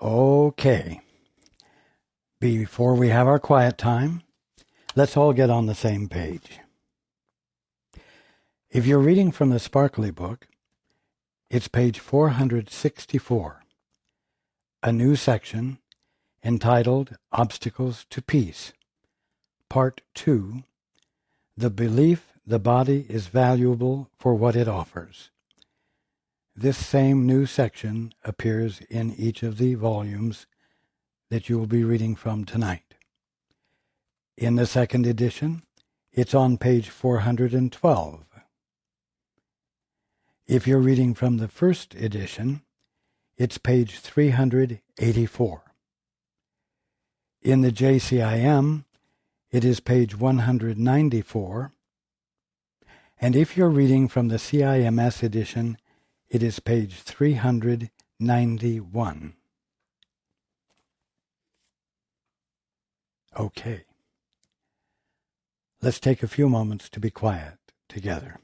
Okay. Before we have our quiet time, let's all get on the same page. If you're reading from the Sparkly book, it's page 464, a new section entitled Obstacles to Peace, Part 2, The Belief the Body is Valuable for What It Offers. This same new section appears in each of the volumes that you will be reading from tonight. In the second edition, it's on page 412. If you're reading from the first edition, it's page 384. In the JCIM, it is page 194. And if you're reading from the CIMS edition, it is page 391. Okay. Let's take a few moments to be quiet together.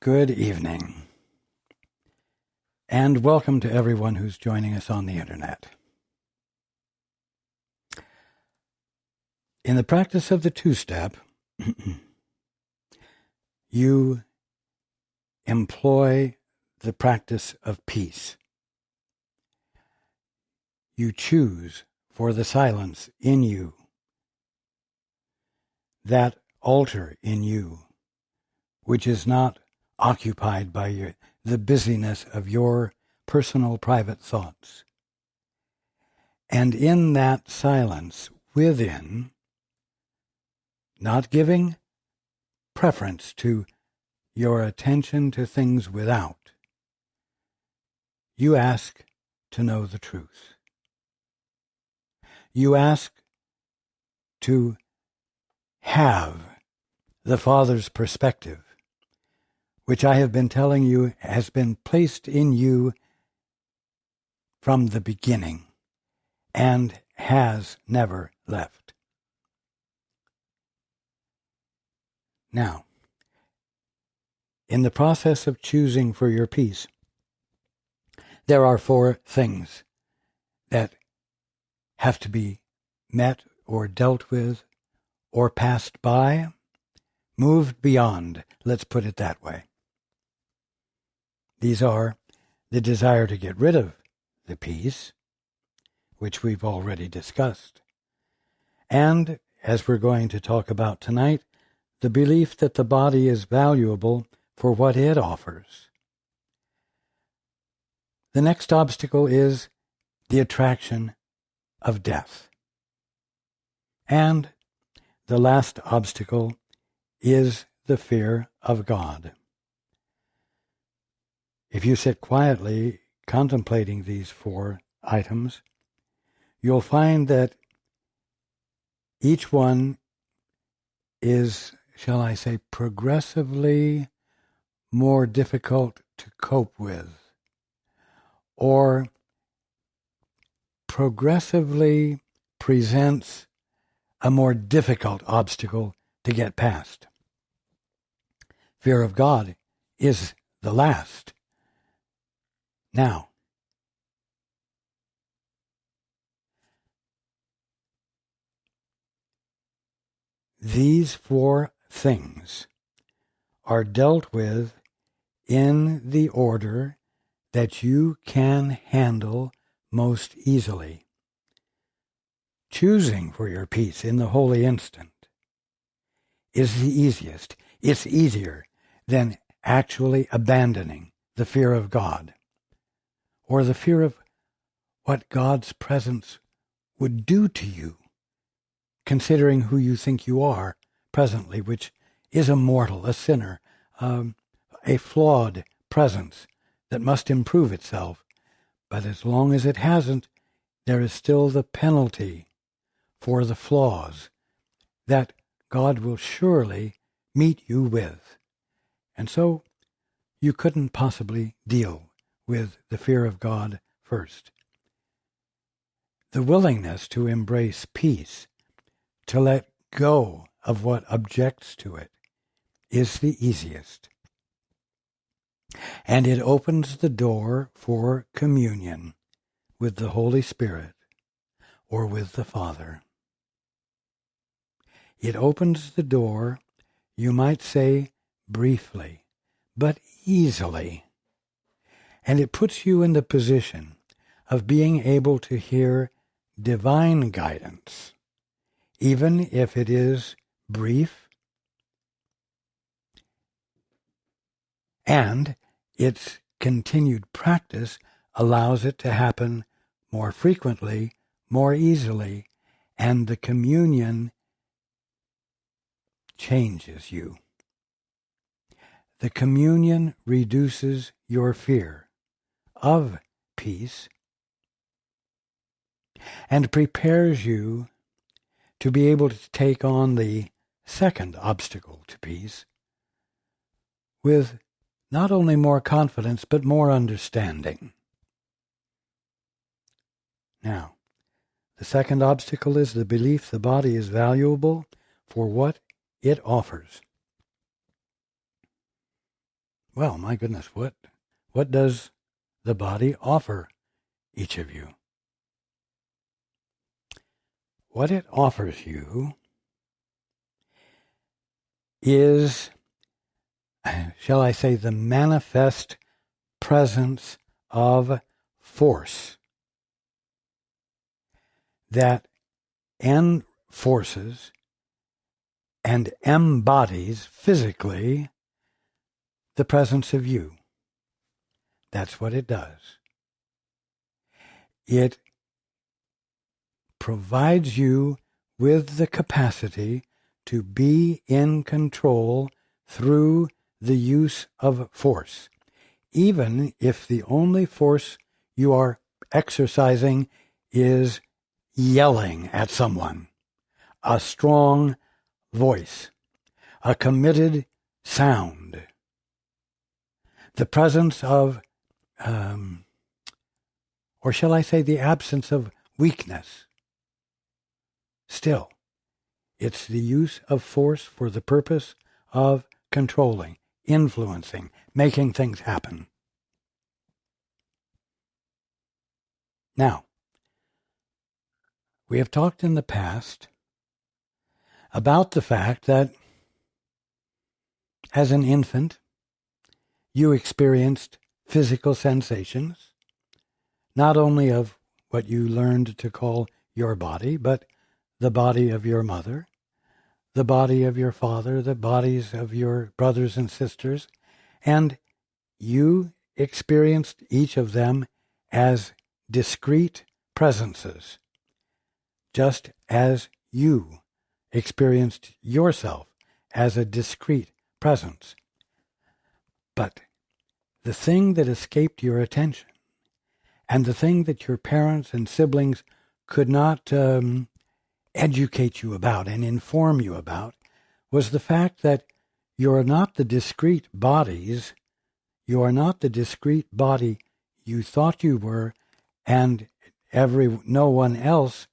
Good evening, and welcome to everyone who's joining us on the internet. In the practice of the two-step, you employ the practice of peace. You choose for the silence in you, that altar in you, which is not occupied by the busyness of your personal private thoughts. And in that silence within, not giving preference to your attention to things without, you ask to know the truth. You ask to have the Father's perspective, which I have been telling you has been placed in you from the beginning and has never left. Now, in the process of choosing for your peace, there are 4 things that have to be met or dealt with or passed by, moved beyond, let's put it that way. These are the desire to get rid of the peace, which we've already discussed, and, as we're going to talk about tonight, the belief that the body is valuable for what it offers. The next obstacle is the attraction of death. And the last obstacle is the fear of God. If you sit quietly contemplating these 4 items, you'll find that each one is, shall I say, progressively more difficult to cope with, or progressively presents a more difficult obstacle to get past. Fear of God is the last. Now, these 4 things are dealt with in the order that you can handle most easily. Choosing for your peace in the holy instant is the easiest. It's easier than actually abandoning the fear of God, or the fear of what God's presence would do to you, considering who you think you are presently, which is a mortal, a sinner, a flawed presence that must improve itself, but as long as it hasn't, there is still the penalty for the flaws that God will surely meet you with. And so you couldn't possibly deal with the fear of God first. The willingness to embrace peace, to let go of what objects to it, is the easiest. And it opens the door for communion with the Holy Spirit or with the Father. It opens the door, you might say, briefly, but easily. And it puts you in the position of being able to hear divine guidance, even if it is brief, and its continued practice allows it to happen more frequently, more easily, and the communion changes you. The communion reduces your fear of peace and prepares you to be able to take on the second obstacle to peace with not only more confidence but more understanding. Now, the second obstacle is the belief the body is valuable for what it offers. Well, my goodness, what does the body offer each of you? What it offers you is, shall I say, the manifest presence of force that enforces and embodies physically the presence of you. That's what it does. It provides you with the capacity to be in control through the use of force, even if the only force you are exercising is yelling at someone, a strong voice, a committed sound, the presence of, or shall I say the absence of weakness. Still, it's the use of force for the purpose of controlling, influencing, making things happen. Now, we have talked in the past about the fact that as an infant, you experienced physical sensations, not only of what you learned to call your body, but the body of your mother, the body of your father, the bodies of your brothers and sisters, and you experienced each of them as discrete presences, just as you experienced yourself as a discrete presence. But the thing that escaped your attention, and the thing that your parents and siblings could not educate you about and inform you about, was the fact that you are not the discrete bodies, you are not the discrete body you thought you were, and no one else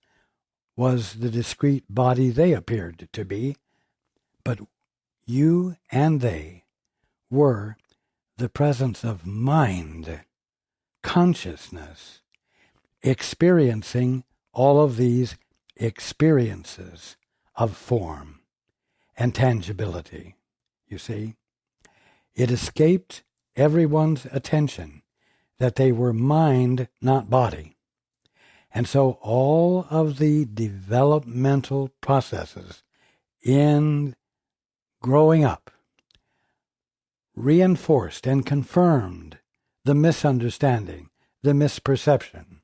was the discrete body they appeared to be, but you and they were the presence of mind, consciousness, experiencing all of these experiences of form and tangibility. You see, it escaped everyone's attention that they were mind, not body. And so all of the developmental processes in growing up reinforced and confirmed the misunderstanding, the misperception,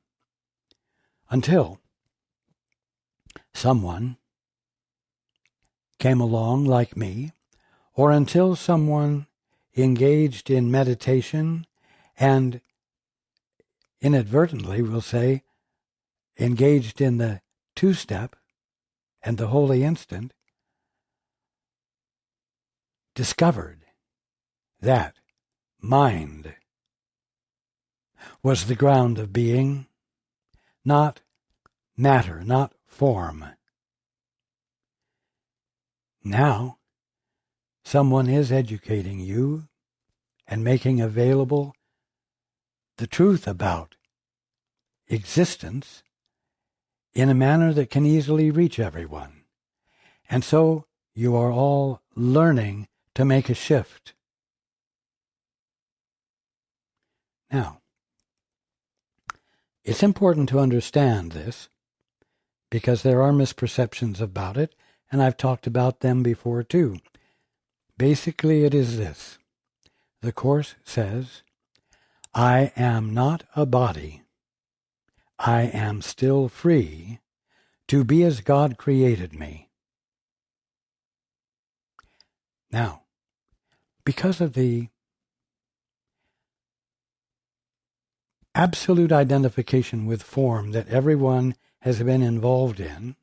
until someone came along like me, or until someone engaged in meditation, and inadvertently, we'll say, engaged in the two-step and the holy instant, discovered that mind was the ground of being, not matter, not form. Now, someone is educating you and making available the truth about existence in a manner that can easily reach everyone. And so you are all learning to make a shift. Now, it's important to understand this because there are misperceptions about it, and I've talked about them before too. Basically, it is this. The Course says, I am not a body. I am still free to be as God created me. Now, because of the absolute identification with form that everyone has been involved in,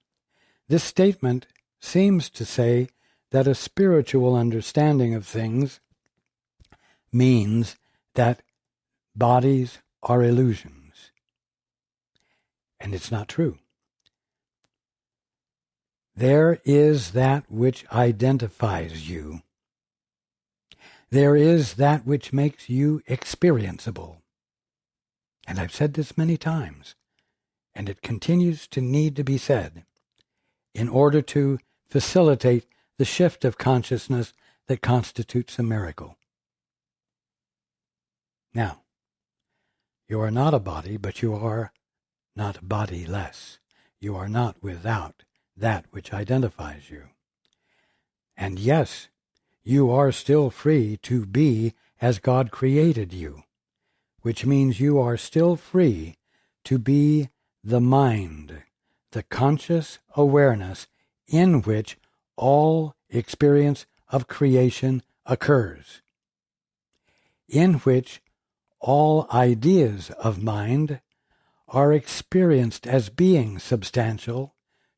this statement seems to say that a spiritual understanding of things means that bodies are illusions. And it's not true. There is that which identifies you. There is that which makes you experienceable. And I've said this many times, and it continues to need to be said in order to facilitate the shift of consciousness that constitutes a miracle. Now, you are not a body, but you are not bodiless. You are not without that which identifies you. And yes, you are still free to be as God created you, which means you are still free to be the mind, the conscious awareness in which all experience of creation occurs, in which all ideas of mind are experienced as being substantial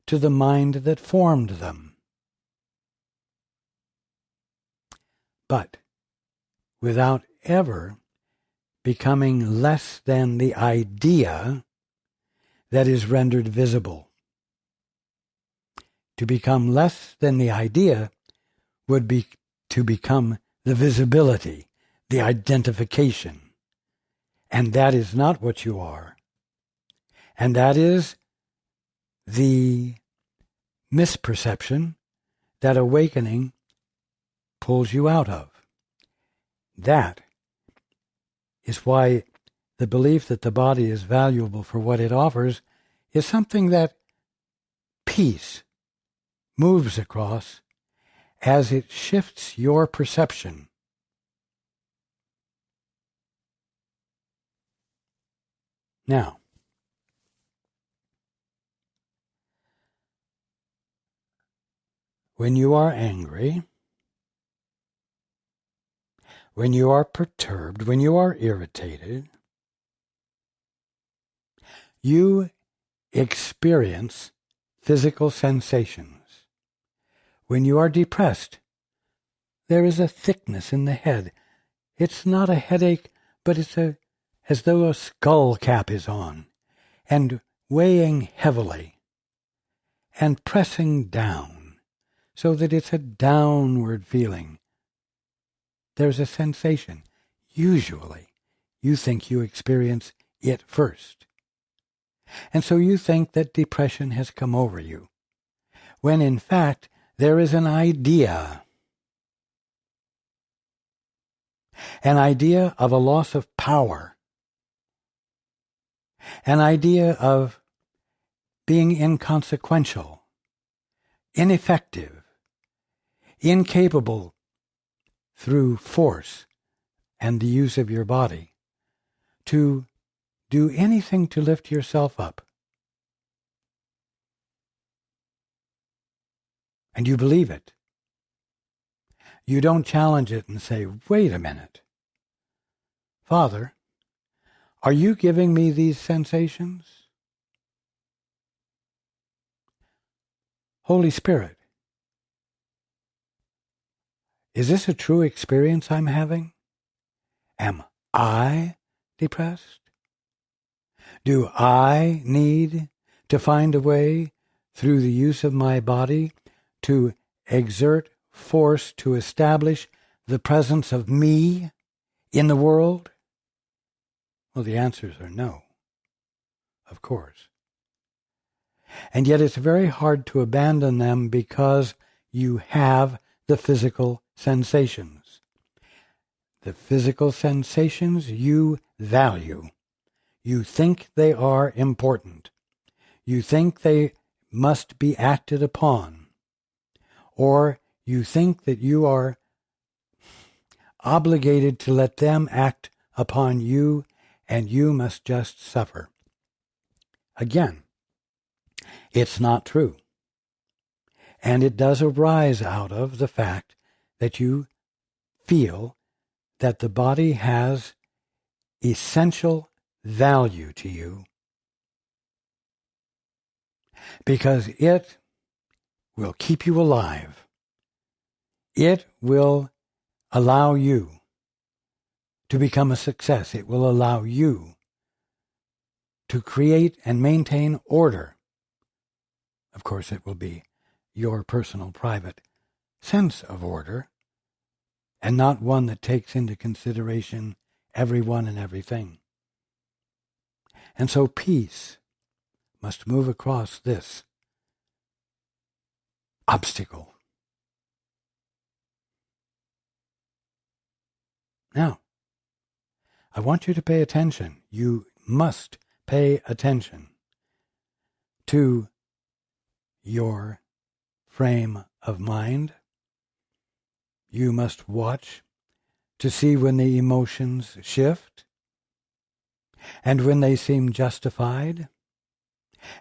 to the mind that formed them. But without ever becoming less than the idea that is rendered visible. To become less than the idea would be to become the visibility, the identification. And that is not what you are. And that is the misperception that awakening pulls you out of. That is why the belief that the body is valuable for what it offers is something that peace moves across as it shifts your perception. Now, when you are angry, when you are perturbed, when you are irritated, you experience physical sensations. When you are depressed, there is a thickness in the head. It's not a headache, but it's as though a skull cap is on, and weighing heavily, and pressing down, so that it's a downward feeling. There's a sensation. Usually, you think you experience it first. And so you think that depression has come over you, when in fact there is an idea of a loss of power, an idea of being inconsequential, ineffective, incapable through force and the use of your body to do anything to lift yourself up. And you believe it. You don't challenge it and say, wait a minute. Father, are you giving me these sensations? Holy Spirit, is this a true experience I'm having? Am I depressed? Do I need to find a way through the use of my body to exert force to establish the presence of me in the world? Well, the answers are no, of course. And yet it's very hard to abandon them because you have the physical sensations. The physical sensations you value. You think they are important. You think they must be acted upon. Or you think that you are obligated to let them act upon you, and you must just suffer. Again, it's not true. And it does arise out of the fact that you feel that the body has essential value to you because it will keep you alive. It will allow you to become a success. It will allow you to create and maintain order. Of course, it will be your personal, private sense of order, and not one that takes into consideration everyone and everything. And so peace must move across this obstacle. Now, I want you to pay attention. You must pay attention to your frame of mind. You must watch to see when the emotions shift, and when they seem justified,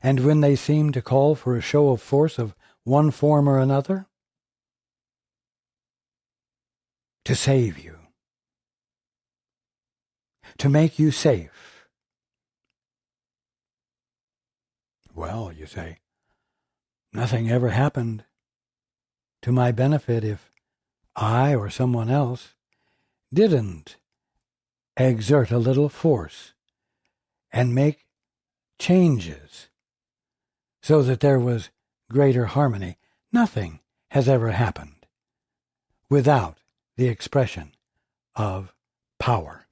and when they seem to call for a show of force of one form or another to save you, to make you safe. Well, you say, nothing ever happened to my benefit if I or someone else didn't exert a little force and make changes so that there was greater harmony. Nothing has ever happened without the expression of power,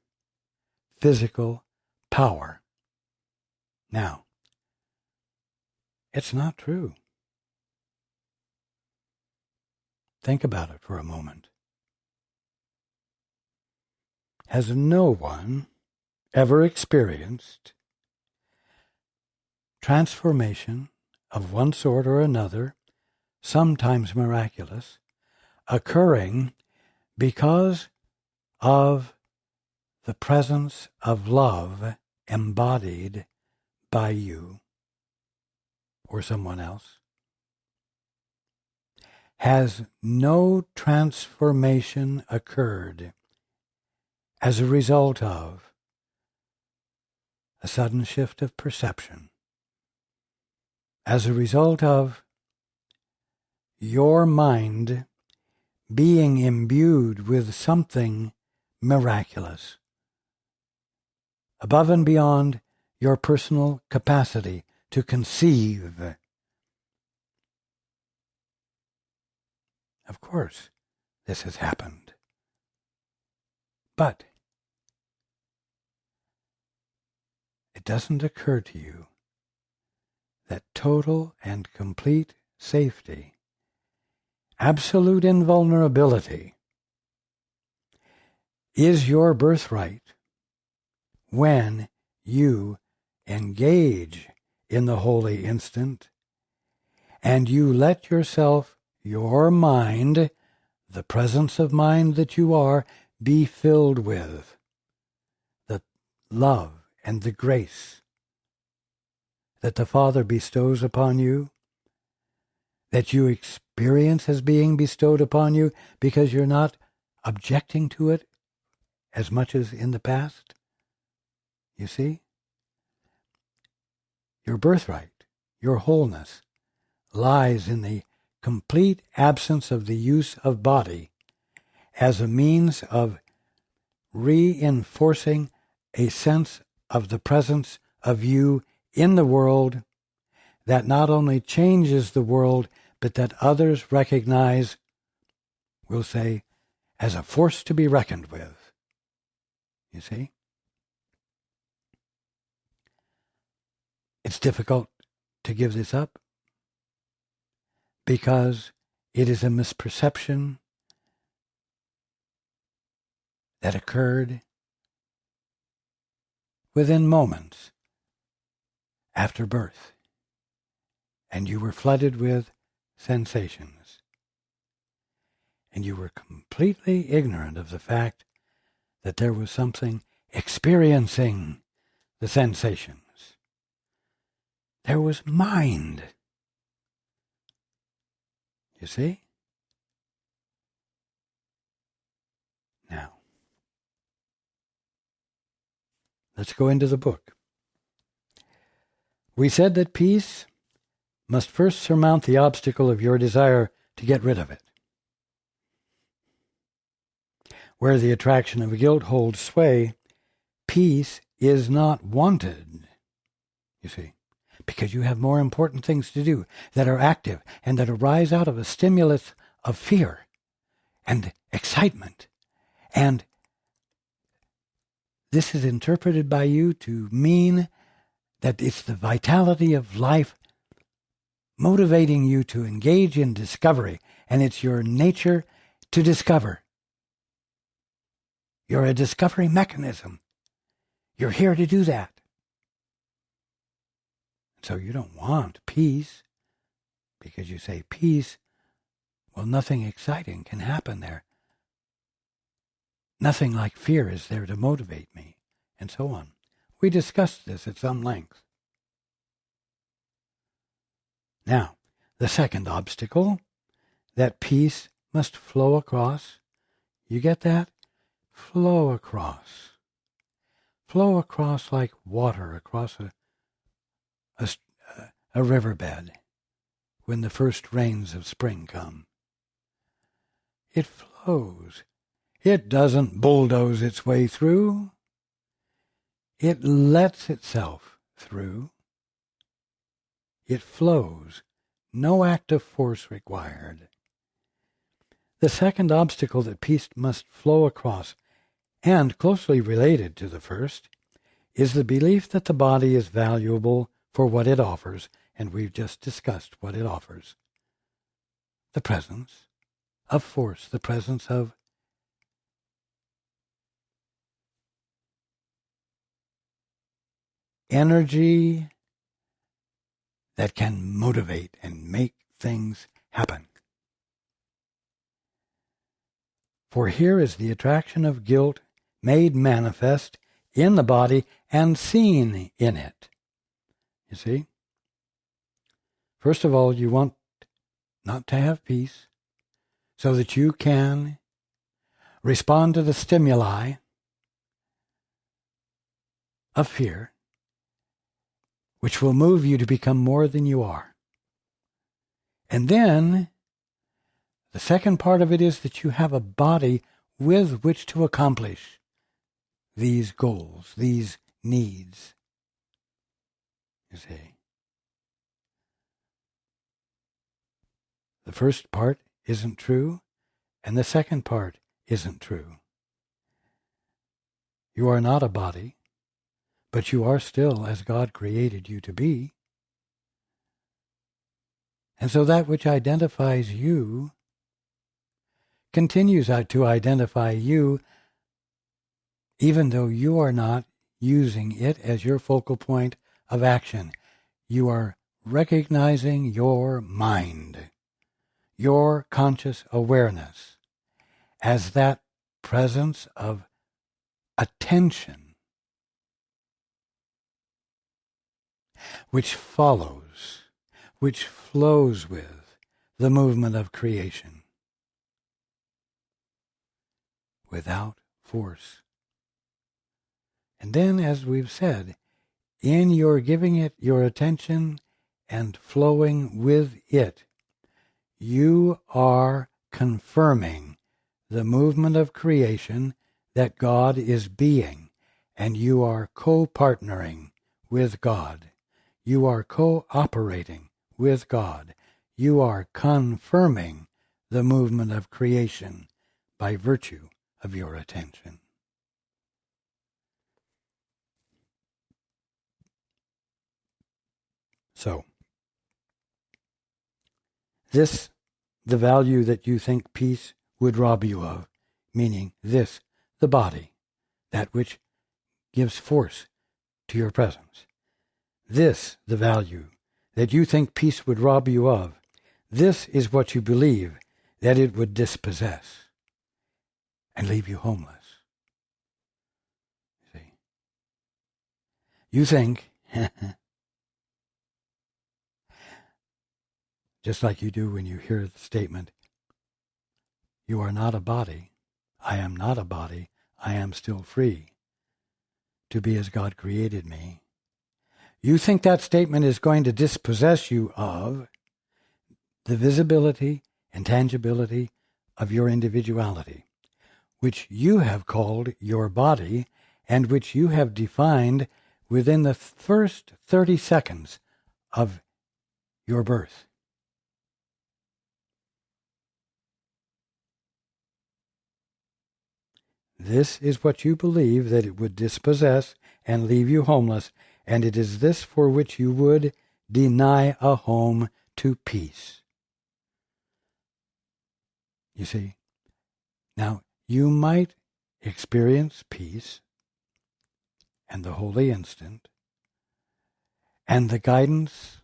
physical power. Now, it's not true. Think about it for a moment. Has no one ever experienced transformation of one sort or another, sometimes miraculous, occurring because of the presence of love embodied by you or someone else? Has no transformation occurred as a result of a sudden shift of perception, as a result of your mind being imbued with something miraculous, above and beyond your personal capacity to conceive? Of course, this has happened. But it doesn't occur to you that total and complete safety, absolute invulnerability, is your birthright when you engage in the holy instant and you let yourself, your mind, the presence of mind that you are, be filled with the love and the grace that the Father bestows upon you. that you experience as being bestowed upon you because you're not objecting to it as much as in the past? You see? Your birthright, your wholeness, lies in the complete absence of the use of body as a means of reinforcing a sense of the presence of you in the world that not only changes the world, but that others recognize, we'll say, as a force to be reckoned with. You see? It's difficult to give this up because it is a misperception that occurred within moments after birth, and you were flooded with sensations, and you were completely ignorant of the fact that there was something experiencing the sensations. There was mind. You see? Now, let's go into the book. We said that peace must first surmount the obstacle of your desire to get rid of it. Where the attraction of guilt holds sway, peace is not wanted, you see, because you have more important things to do that are active and that arise out of a stimulus of fear and excitement. And this is interpreted by you to mean that it's the vitality of life motivating you to engage in discovery, and it's your nature to discover. You're a discovery mechanism. You're here to do that. So you don't want peace because you say peace, well, nothing exciting can happen there. Nothing like fear is there to motivate me, and so on. We discussed this at some length. Now, the second obstacle, that peace must flow across. You get that? Flow across. Flow across like water across a riverbed when the first rains of spring come. It flows. It doesn't bulldoze its way through. It lets itself through. It flows. No active force required. The second obstacle that peace must flow across, and closely related to the first, is the belief that the body is valuable for what it offers, and we've just discussed what it offers. The presence of force, the presence of energy that can motivate and make things happen. For here is the attraction of guilt made manifest in the body and seen in it. You see? First of all, you want not to have peace so that you can respond to the stimuli of fear, which will move you to become more than you are. And then, the second part of it is that you have a body with which to accomplish these goals, these needs. You see? The first part isn't true, and the second part isn't true. You are not a body, but you are still as God created you to be. And so that which identifies you continues to identify you, even though you are not using it as your focal point of action. You are recognizing your mind, your conscious awareness, as that presence of attention which follows, which flows with, the movement of creation without force. And then, as we've said, in your giving it your attention and flowing with it, you are confirming the movement of creation that God is being, and you are co-partnering with God. You are cooperating with God. You are confirming the movement of creation by virtue of your attention. So, this, the value that you think peace would rob you of, meaning this, the body, that which gives force to your presence. This, the value that you think peace would rob you of, this is what you believe that it would dispossess and leave you homeless. See? You think, just like you do when you hear the statement, you are not a body, I am not a body, I am still free to be as God created me. You think that statement is going to dispossess you of the visibility and tangibility of your individuality, which you have called your body and which you have defined within the first 30 seconds of your birth. This is what you believe that it would dispossess and leave you homeless, and it is this for which you would deny a home to peace. You see, now you might experience peace and the holy instant and the guidance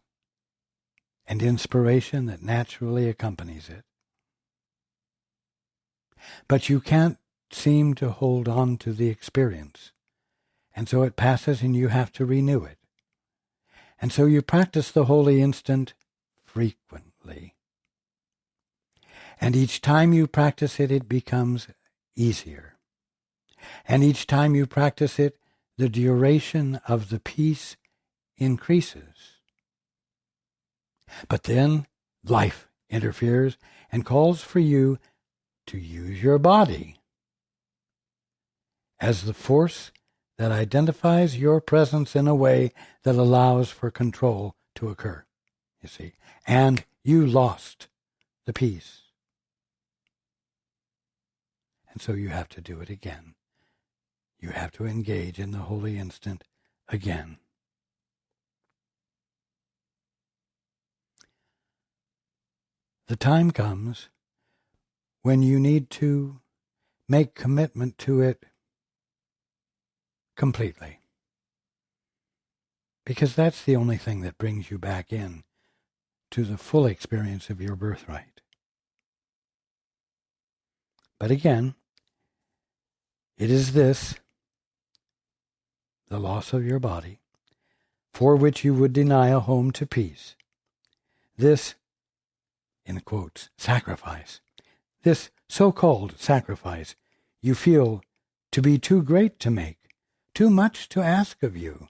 and inspiration that naturally accompanies it, but you can't seem to hold on to the experience, and so it passes and you have to renew it. And so you practice the holy instant frequently. And each time you practice it, it becomes easier. And each time you practice it, the duration of the peace increases. But then life interferes and calls for you to use your body as the force that identifies your presence in a way that allows for control to occur, you see. And you lost the peace. And so you have to do it again. You have to engage in the holy instant again. The time comes when you need to make commitment to it completely. Because that's the only thing that brings you back in to the full experience of your birthright. But again, it is this, the loss of your body, for which you would deny a home to peace. This, in quotes, sacrifice, this so-called sacrifice you feel to be too great to make, too much to ask of you,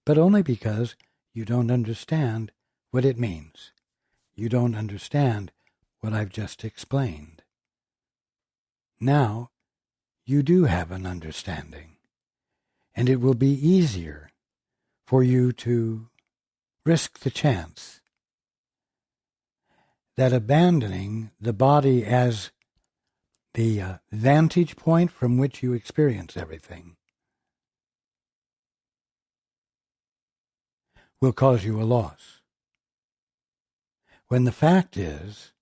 but only because you don't understand what it means. You don't understand what I've just explained. Now, you do have an understanding, and it will be easier for you to risk the chance that abandoning the body as the vantage point from which you experience everything will cause you a loss. When the fact is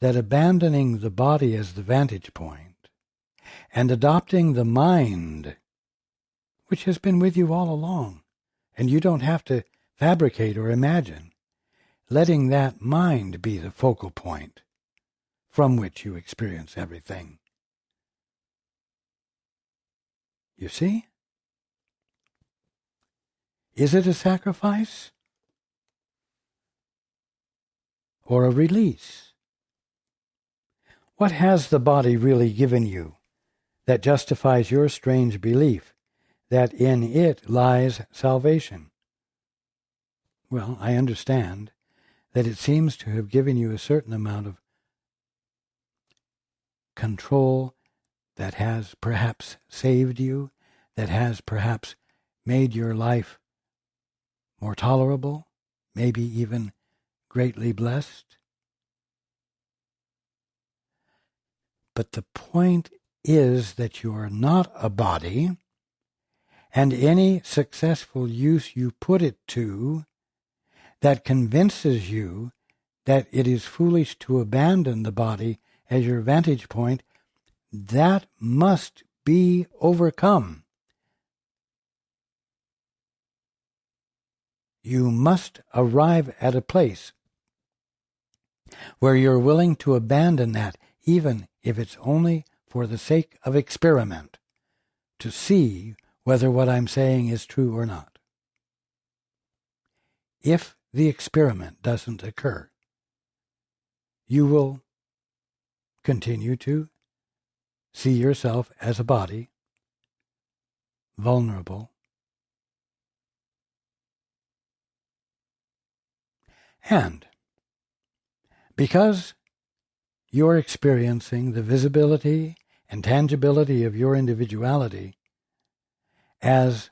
that abandoning the body as the vantage point and adopting the mind, which has been with you all along, and you don't have to fabricate or imagine, letting that mind be the focal point from which you experience everything. You see? Is it a sacrifice? or a release? What has the body really given you that justifies your strange belief that in it lies salvation? Well, I understand that it seems to have given you a certain amount of control that has perhaps saved you, that has perhaps made your life more tolerable, maybe even greatly blessed. But the point is that you are not a body, and any successful use you put it to that convinces you that it is foolish to abandon the body as your vantage point, that must be overcome. You must arrive at a place where you're willing to abandon that, even if it's only for the sake of experiment, to see whether what I'm saying is true or not. If the experiment doesn't occur, you will continue to see yourself as a body, vulnerable, and because you're experiencing the visibility and tangibility of your individuality as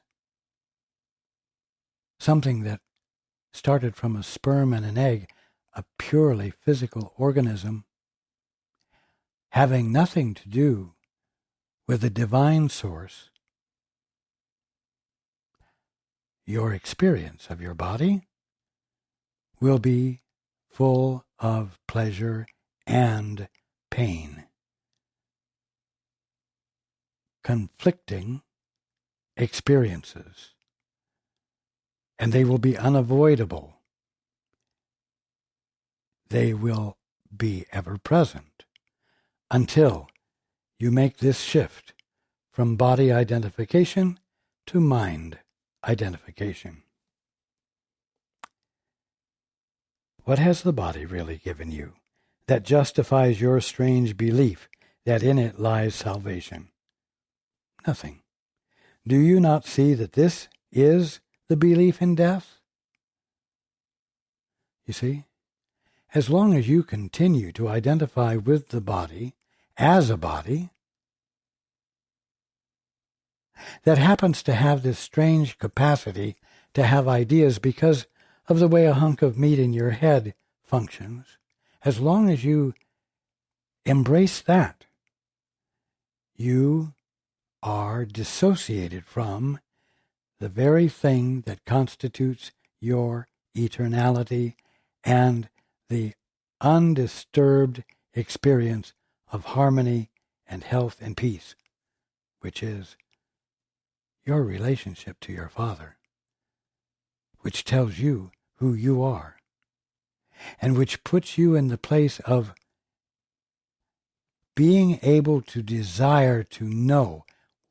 something that started from a sperm and an egg, a purely physical organism, having nothing to do with the divine source, your experience of your body will be full of pleasure and pain, conflicting experiences, and they will be unavoidable. They will be ever present until you make this shift from body identification to mind identification. What has the body really given you that justifies your strange belief that in it lies salvation? Nothing. Do you not see that this is the belief in death? You see, as long as you continue to identify with the body as a body that happens to have this strange capacity to have ideas because of the way a hunk of meat in your head functions, as long as you embrace that, you are dissociated from the very thing that constitutes your eternality and the undisturbed experience of harmony and health and peace, which is your relationship to your Father, which tells you who you are, and which puts you in the place of being able to desire to know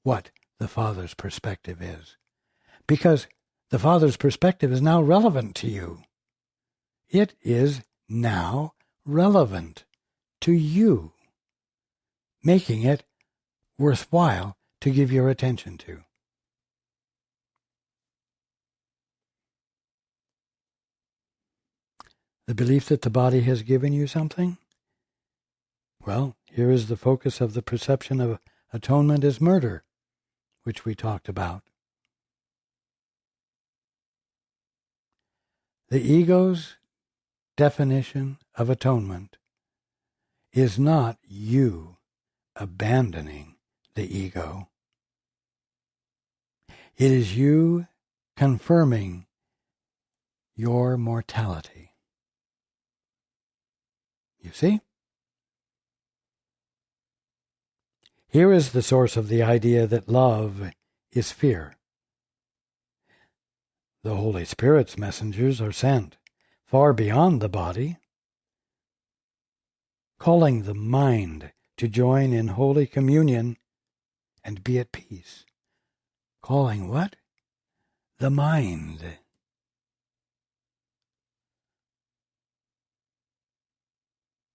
what the Father's perspective is. Because the Father's perspective is now relevant to you. It is now relevant to you, making it worthwhile to give your attention to. The belief that the body has given you something? Well, here is the focus of the perception of atonement as murder, which we talked about. The ego's definition of atonement is not you abandoning the ego. It is you confirming your mortality. You see? Here is the source of the idea that love is fear. The Holy Spirit's messengers are sent far beyond the body, calling the mind to join in holy communion and be at peace. Calling what? The mind.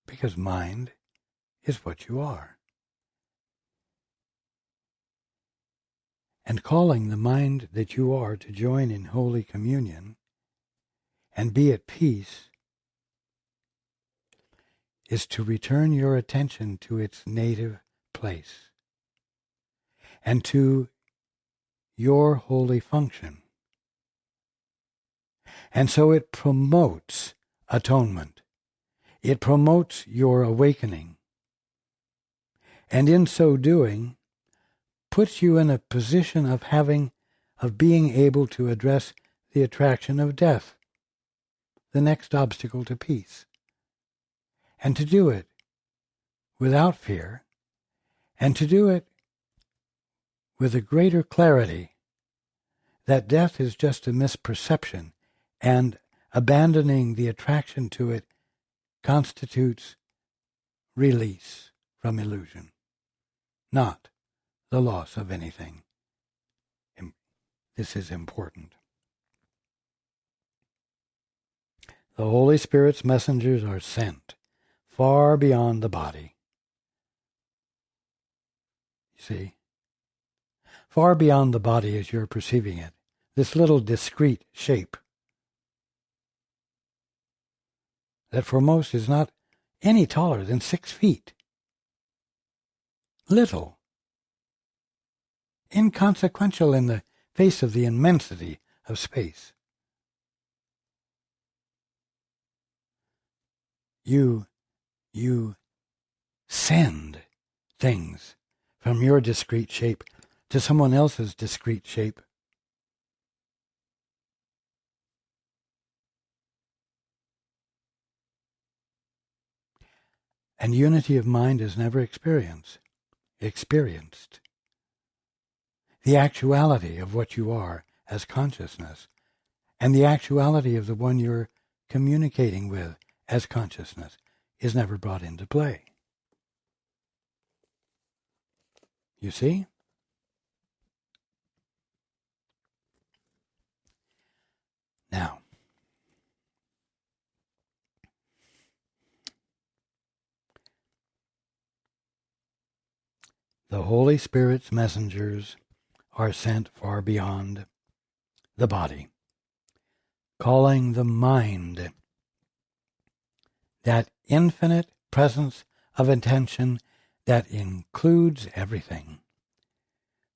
because mind is what you are. And calling the mind that you are to join in Holy Communion and be at peace is to return your attention to its native place and to your holy function. And so it promotes atonement. It promotes your awakening. And in so doing, puts you in a position of being able to address the attraction of death, the next obstacle to peace. And to do it without fear, and to do it with a greater clarity that death is just a misperception, and abandoning the attraction to it constitutes release from illusion, not the loss of anything. This is important. The Holy Spirit's messengers are sent far beyond the body. You see? Far beyond the body as you're perceiving it. This little discrete shape that for most is not any taller than 6 feet. Little. Inconsequential in the face of the immensity of space. You send things from your discrete shape to someone else's discrete shape. And unity of mind is never experienced. The actuality of what you are as consciousness, and the actuality of the one you're communicating with as consciousness, is never brought into play. You see? Now, the Holy Spirit's messengers are sent far beyond the body, calling the mind, that infinite presence of intention that includes everything,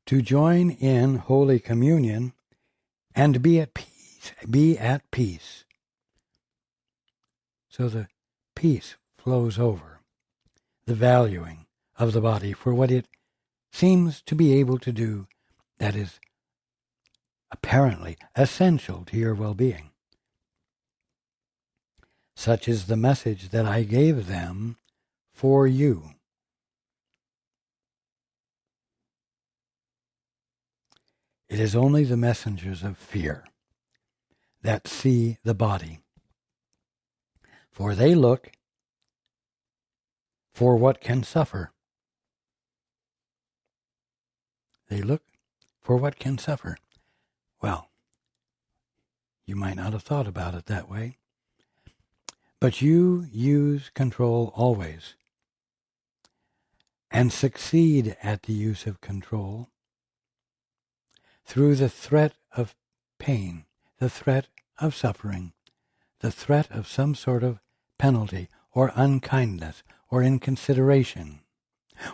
to join in Holy Communion and be at peace. So the peace flows over the valuing of the body for what it seems to be able to do that is apparently essential to your well-being. Such is the message that I gave them for you. It is only the messengers of fear that see the body, for they look for what can suffer. They look for what can suffer. Well, you might not have thought about it that way, but you use control always, and succeed at the use of control through the threat of pain, the threat of suffering, the threat of some sort of penalty or unkindness or inconsideration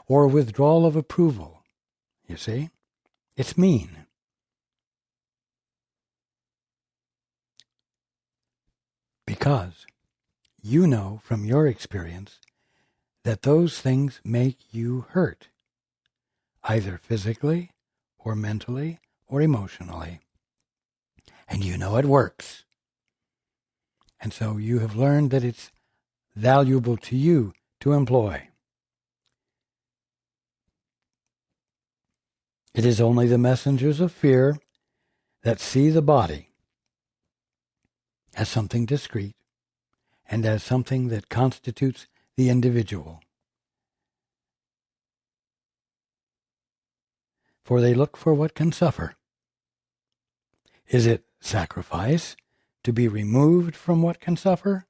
or withdrawal of approval. You see? It's mean. Because you know from your experience that those things make you hurt, either physically or mentally or emotionally. And you know it works. And so you have learned that it's valuable to you to employ. It is only the messengers of fear that see the body as something discrete and as something that constitutes the individual. For they look for what can suffer. Is it sacrifice to be removed from what can suffer?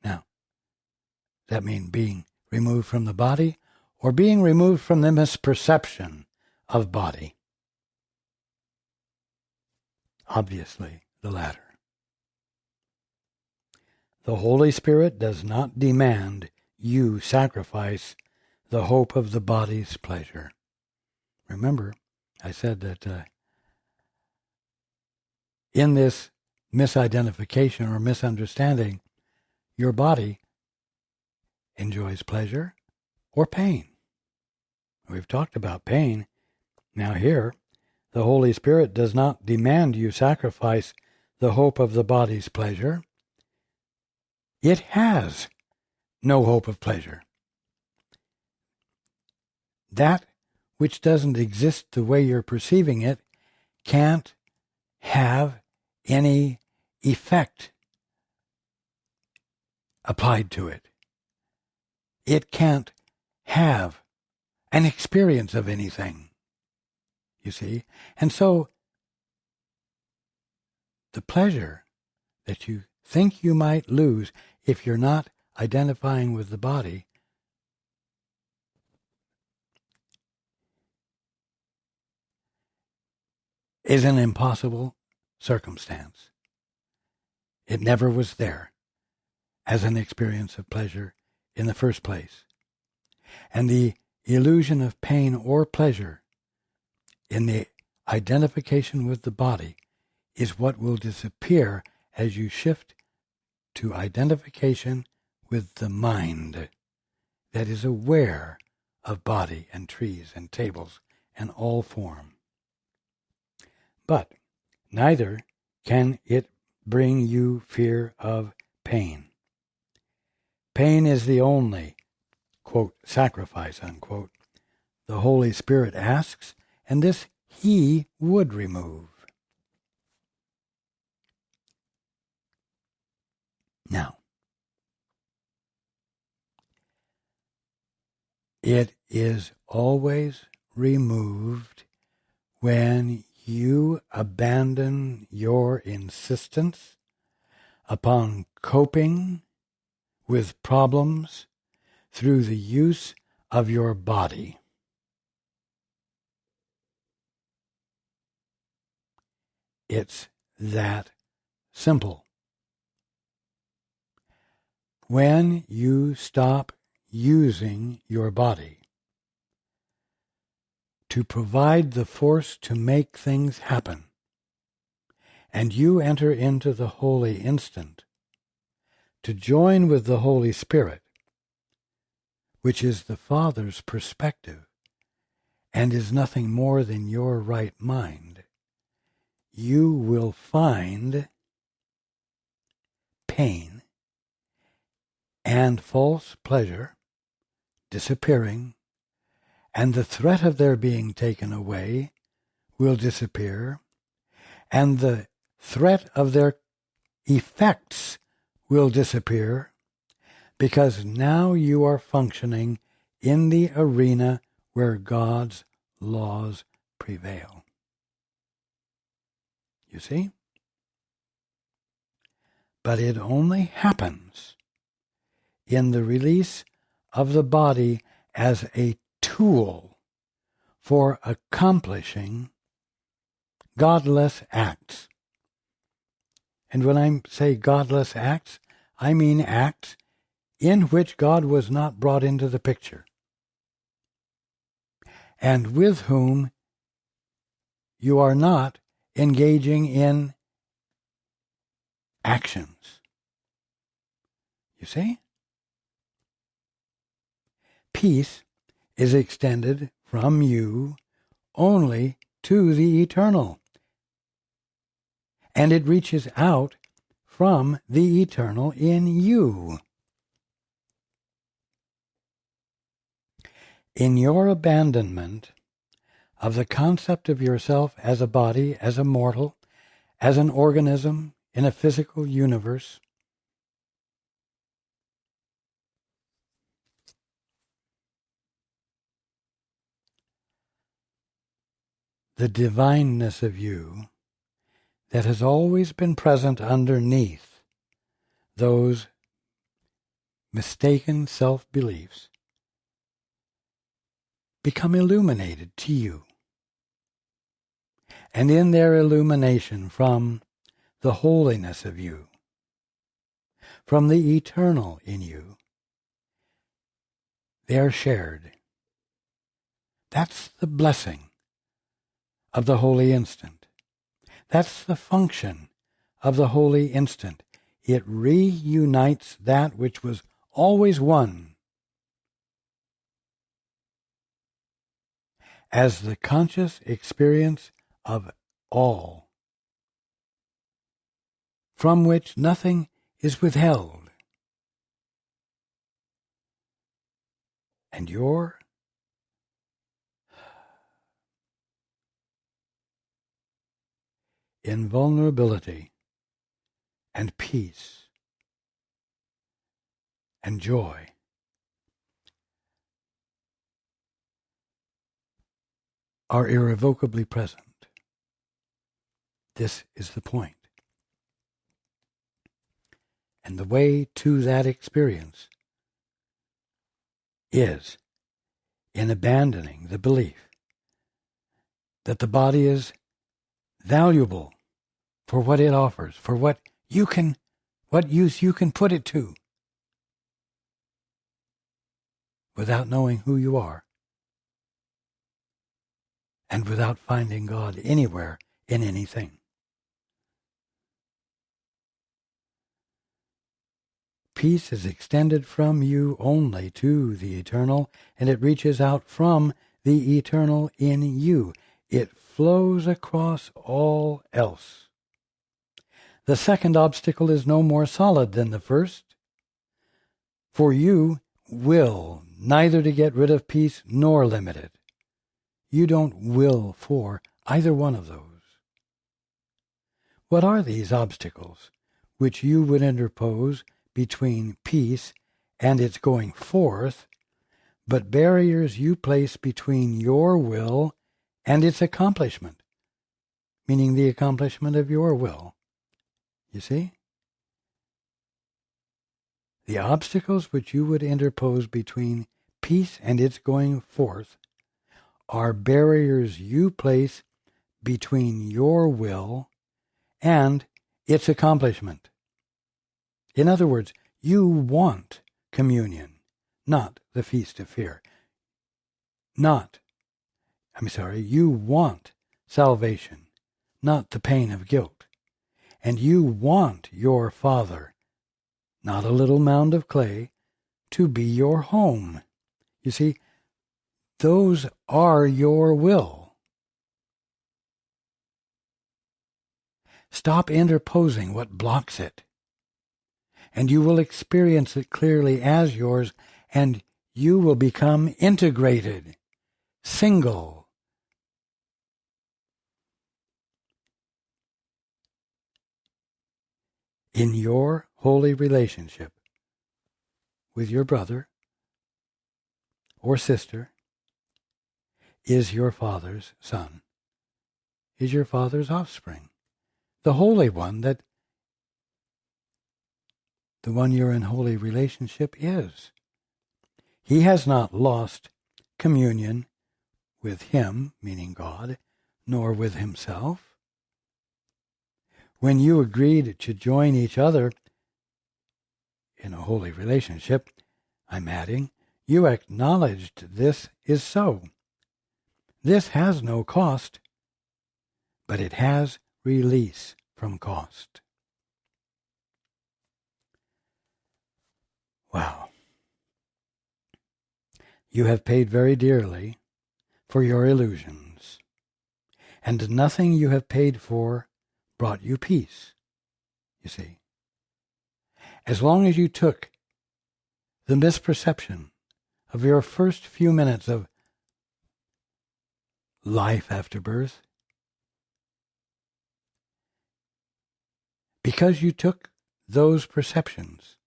Now, that mean being removed from the body or being removed from the misperception of body? Obviously, the latter. The Holy Spirit does not demand you sacrifice the hope of the body's pleasure. Remember, I said that in this misidentification or misunderstanding, your body enjoys pleasure or pain. We've talked about pain. Now here, the Holy Spirit does not demand you sacrifice the hope of the body's pleasure. It has no hope of pleasure. That which doesn't exist the way you're perceiving it can't have any effect applied to it. It can't have an experience of anything, you see. And so the pleasure that you think you might lose if you're not identifying with the body is an impossible circumstance. It never was there as an experience of pleasure in the first place. And the illusion of pain or pleasure in the identification with the body is what will disappear as you shift to identification with the mind that is aware of body and trees and tables and all form. But neither can it bring you fear of pain. Pain is the only, quote, sacrifice, unquote, the Holy Spirit asks, and this He would remove. Now, it is always removed when you abandon your insistence upon coping with problems through the use of your body. It's that simple. When you stop using your body to provide the force to make things happen, and you enter into the holy instant to join with the Holy Spirit, which is the Father's perspective and is nothing more than your right mind, you will find pain and false pleasure disappearing, and the threat of their being taken away will disappear, and the threat of their effects will disappear, because now you are functioning in the arena where God's laws prevail. You see? But it only happens in the release of the body as a tool for accomplishing godless acts. And when I say godless acts, I mean acts in which God was not brought into the picture, and with whom you are not engaging in actions. You see? Peace is extended from you only to the eternal, and it reaches out from the eternal in you. In your abandonment of the concept of yourself as a body, as a mortal, as an organism in a physical universe, the divineness of you that has always been present underneath those mistaken self-beliefs become illuminated to you. And in their illumination from the holiness of you, from the eternal in you, they are shared. That's the blessing of the holy instant. That's the function of the holy instant. It reunites that which was always one as the conscious experience of all, from which nothing is withheld. And your invulnerability and peace and joy are irrevocably present. This is the point. And the way to that experience is in abandoning the belief that the body is valuable for what it offers, for what use you can put it to, without knowing who you are, and without finding God anywhere in anything. Peace is extended from you only to the eternal, and it reaches out from the eternal in you. It flows across all else. The second obstacle is no more solid than the first, for you will neither to get rid of peace nor limit it. You don't will for either one of those. What are these obstacles which you would interpose between peace and its going forth, but barriers you place between your will and its accomplishment, meaning the accomplishment of your will? You see? The obstacles which you would interpose between peace and its going forth are barriers you place between your will and its accomplishment. In other words, you want communion, not the feast of fear. You want salvation, not the pain of guilt. And you want your Father, not a little mound of clay, to be your home. You see, those are your will. Stop interposing what blocks it, and you will experience it clearly as yours, and you will become integrated, single. In your holy relationship with your brother or sister is your Father's Son, is your Father's offspring, the Holy One that the one you're in holy relationship is. He has not lost communion with him, meaning God, nor with himself. When you agreed to join each other in a holy relationship, I'm adding, you acknowledged this is so. This has no cost, but it has release from cost. Wow. You have paid very dearly for your illusions, and nothing you have paid for brought you peace, you see. As long as you took the misperception of your first few minutes of life after birth, because you took those perceptions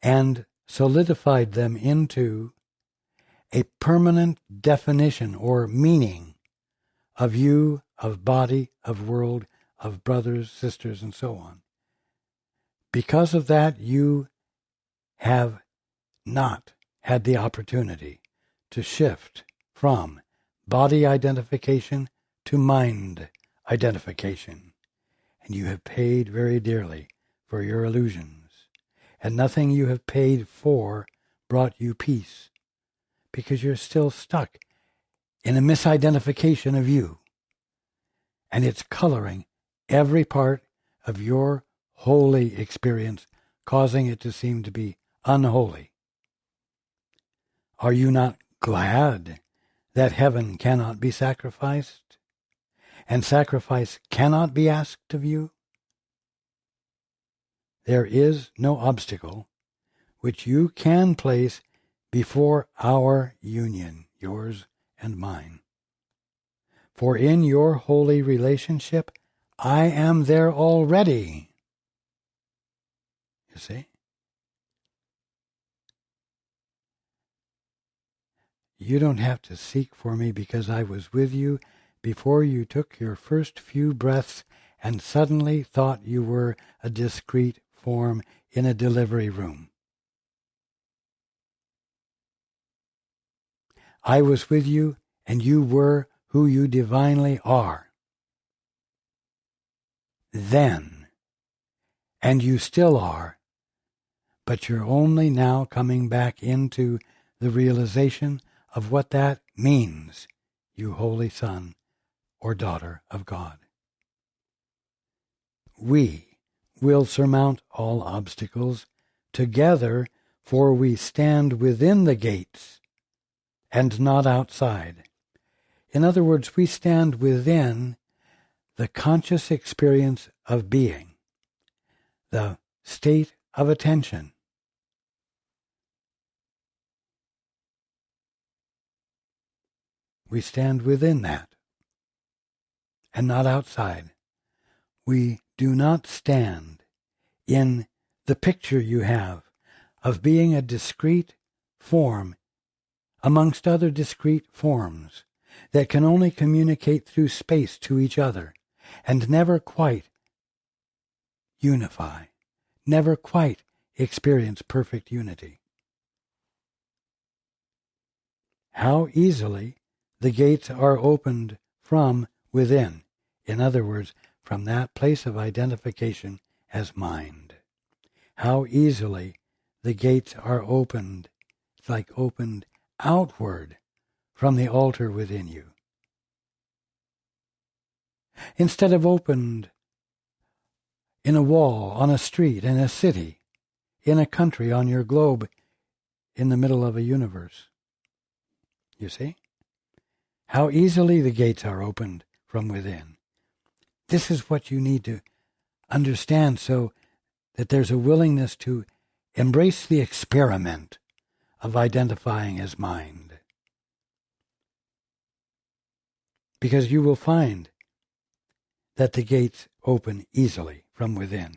and solidified them into a permanent definition or meaning of you, of body, of world, of brothers, sisters, and so on. Because of that, you have not had the opportunity to shift from body identification to mind identification, and you have paid very dearly for your illusions, and nothing you have paid for brought you peace, because you're still stuck in a misidentification of you, and it's coloring every part of your holy experience, causing it to seem to be unholy. Are you not glad that heaven cannot be sacrificed, and sacrifice cannot be asked of you? There is no obstacle which you can place before our union, yours and mine. For in your holy relationship, I am there already. You see? You don't have to seek for me, because I was with you before you took your first few breaths and suddenly thought you were a discrete form in a delivery room. I was with you, and you were who you divinely are then, and you still are, but you're only now coming back into the realization of what that means, you holy son or daughter of God. We will surmount all obstacles together, for we stand within the gates and not outside. In other words, we stand within the conscious experience of being, the state of attention. We stand within that and not outside. We do not stand in the picture you have of being a discrete form amongst other discrete forms that can only communicate through space to each other and never quite unify, never quite experience perfect unity. How easily the gates are opened from within. In other words, from that place of identification as mind. How easily the gates are opened. It's like opened outward from the altar within you, instead of opened in a wall, on a street, in a city, in a country, on your globe, in the middle of a universe. You see? How easily the gates are opened from within. This is what you need to understand, so that there's a willingness to embrace the experiment of identifying as mind. Because you will find that the gates open easily from within,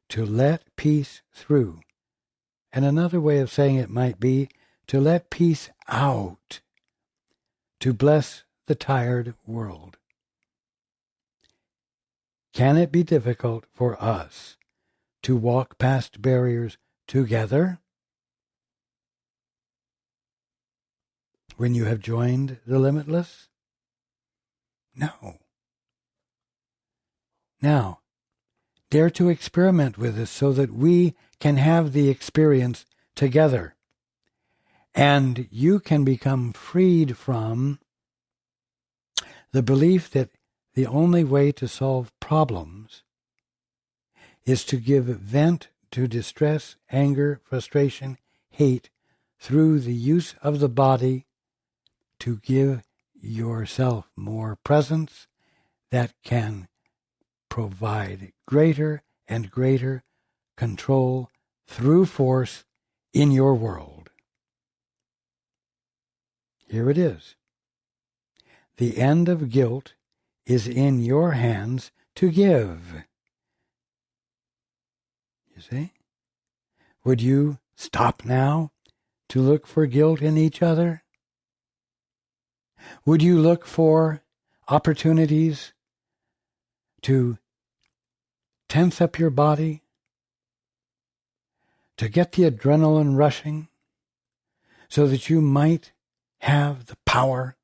to let peace through. And another way of saying it might be to let peace out, to bless the tired world. Can it be difficult for us to walk past barriers together when you have joined the limitless? No. Now, dare to experiment with this so that we can have the experience together. And you can become freed from the belief that the only way to solve problems is to give vent to distress, anger, frustration, hate through the use of the body to give yourself more presence that can provide greater and greater control through force in your world. Here it is. The end of guilt is in your hands to give. You see? Would you stop now to look for guilt in each other? Would you look for opportunities to tense up your body, to get the adrenaline rushing so that you might have the power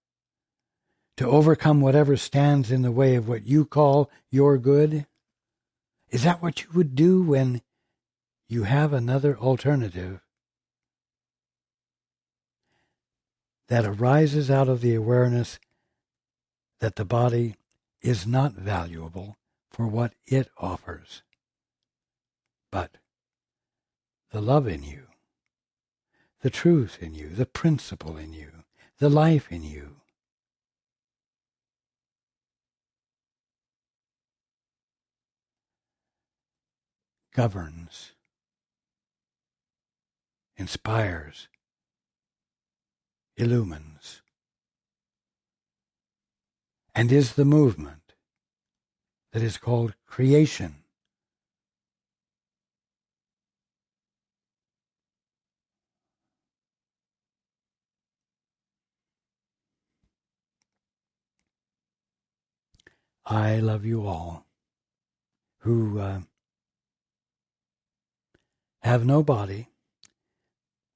to overcome whatever stands in the way of what you call your good? Is that what you would do when you have another alternative that arises out of the awareness that the body is not valuable for what it offers, but the love in you, the truth in you, the principle in you, the life in you? Governs, inspires, illumines, and is the movement that is called creation. I love you all who have no body,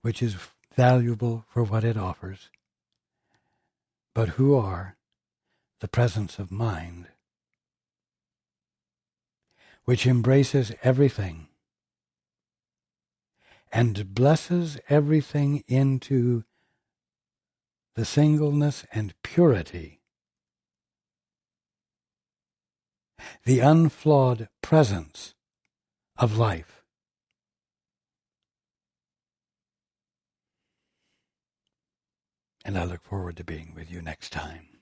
which is valuable for what it offers, but who are the presence of mind, which embraces everything and blesses everything into the singleness and purity, the unflawed presence of life. And I look forward to being with you next time.